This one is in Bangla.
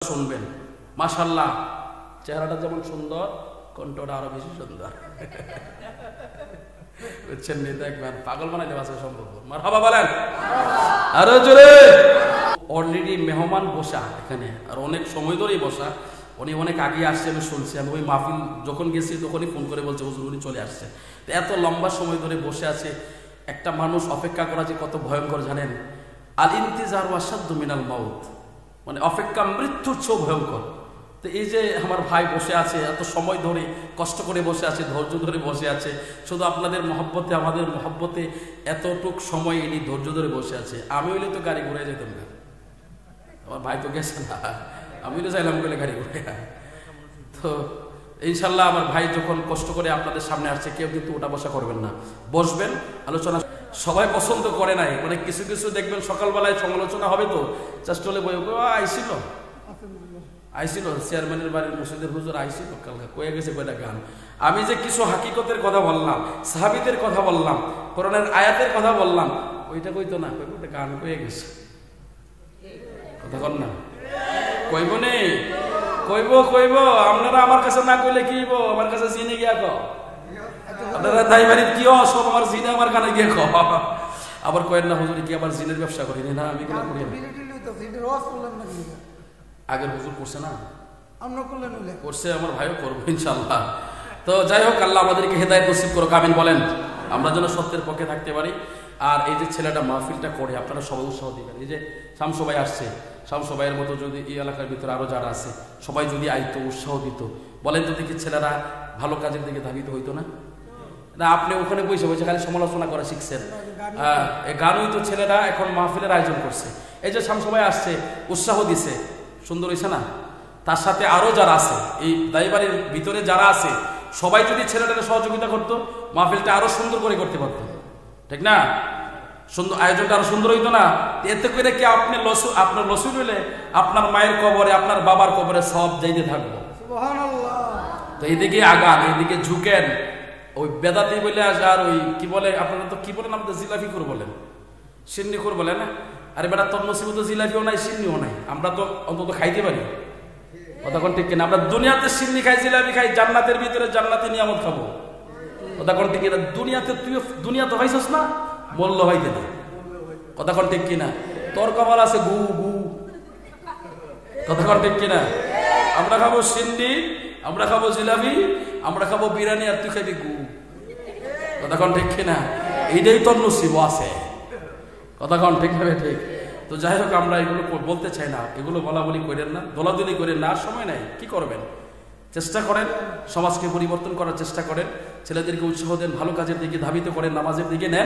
শুনবেন মাশাআল্লাহ চেহারাটা যেমন সুন্দর কণ্ঠটা আরো বেশি সুন্দর বুঝছেন নি দেখবেন পাগল বানাইতে আছে সম্ভব মারহাবা বলেন আরো জোরে অলরেডি মেহমান বসা এখানে আর অনেক সময় ধরেই বসা উনি অনেক আগে আসছে আমি শুনছি আমি ওই মাহফিল যখন গেছি তখনই ফোন করে বলছে হুজুর উনি চলে আসছে তো এত লম্বা সময় ধরে বসে আছে একটা মানুষ অপেক্ষা করা যে কত ভয়ঙ্কর জানেন আল ইন্তিজার ওয়াসাদ্দু মিনাল মাউত মানে অপেক্ষা মৃত্যুর চেয়েও ভয়ঙ্কর তো এই যে আমার ভাই বসে আছে এত সময় ধরে কষ্ট করে বসে আছে ধৈর্য ধরে বসে আছে শুধু আপনাদের মহব্বতে আমাদের মহব্বতে এতটুক সময় ইনি ধৈর্য ধরে বসে আছে আমি হইলে তো গাড়ি ঘুরে যেতাম না আমার ভাই তো গেছে না আমি তো চাইলাম বলে গাড়ি ঘুরে তো ইনশাল্লাহ আমার ভাই যখন কষ্ট করে আপনাদের সামনে আসছে কেউ কিন্তু ওটা বসা করবেন না বসবেন আলোচনা সবাই পছন্দ করে নাই মানে কিছু কিছু দেখবেন সকালবেলায় সমালোচনা হবে তো জাস্ট হলে বই আইছিল চেয়ারম্যানের বাড়ির মসজিদের হুজুর আইছিল কালকে কয়ে গেছে কয়টা গান আমি যে কিছু হাকিকতের কথা বললাম সাহাবীদের কথা বললাম কোরআনের আয়াতের কথা বললাম ওইটা কইতো না কইটা গান কয়ে গেছে কথা কন না কইব নে কইব আপনারা আমার কাছে না কইলে কি হইব আমার কাছে জিনে গিয়া ক আপনারা তাই বাড়ি কি সব আমার জিনে আমার কানে গিয়ে ক আবার কয়েন না হুজুর কি আবার জিনের ব্যবসা করি না আমি কেন করি আগের হুজুর করছে না আমরা করলেন করছে আমার ভাইও করবো ইনশাআল্লাহ তো যাই হোক আল্লাহ আমাদেরকে হেদায়েত নসিব করুক আমিন বলেন আমরা যেন সত্যের পক্ষে থাকতে পারি আর এই যে ছেলেটা মাহফিলটা করে আপনারা সবাই উৎসাহ দিবেন এই যে শামসু ভাই আসছে শামসু ভাইয়ের মতো যদি এই এলাকার ভিতরে আরো যারা আছে সবাই যদি আইতো উৎসাহ দিত বলেন তো দেখি ছেলেরা ভালো কাজের দিকে ধাবিত হইতো না না আপনি ওখানে বসে বসে খালি সমালোচনা করা শিখছেন এই গানই তো ছেলেরা এখন মাহফিলের আয়োজন করছে এই যে শামসু ভাই আসছে উৎসাহ দিছে সুন্দর হয়েছে না তার সাথে আরো যারা আছে এই দাইবাড়ির ভিতরে যারা আছে সবাই যদি ছেলেটাকে সহযোগিতা করতো মাহফিলটা আরো সুন্দর করে করতে পারতো ঠিক না সুন্দর আয়োজনটা আরো সুন্দর হইতো না এতে করে কি আপনি আপনার লসুল হইলে আপনার মায়ের কবরে আপনার বাবার কবরে সব যাইতে থাকবো তো এইদিকে আগান এইদিকে ঝুঁকেন ওই বেদাতি বলে আসে আর ওই কি বলে আপনারা তো কি বলেন আমাদের জিলাপি করে বলেন সিন্নি করে বলে না আরে বেটা তোর নসিবে তো জিলাপিও নাই সিন্নিও নাই আমরা তো অন্তত খাইতে পারি কতক্ষণ ঠিক কিনা আমরা দুনিয়াতে সিন্নি খাই জিলাপি খাই জান্নাতের ভিতরে জান্নাতে নিয়ামত খাবো কতক্ষণ ঠিক কিনা দুনিয়াতে তুই দুনিয়া তো পাইছস না মূল্য হইতে না কতক্ষণ ঠিক কিনা তোর কপাল আছে গু গু কতক্ষণ ঠিক কিনা আমরা খাবো সিন্নি আমরা খাবো জিলাপি আমরা খাবো বিরিয়ানি আর তুই খাবি গু কতক্ষণ ঠিক কিনা এইটাই তোর নসিব আছে কতক্ষণ ঠিক হবে ঠিক তো যাই হোক আমরা এগুলো বলতে চাই না এগুলো বলা বলি করেন না দোলাদুলি করেন না আর সময় নাই কি করবেন চেষ্টা করেন সমাজকে পরিবর্তন করার চেষ্টা করেন ছেলেদেরকে উৎসাহ দেন ভালো কাজের দিকে ধাবিত করেন নামাজের দিকে নেন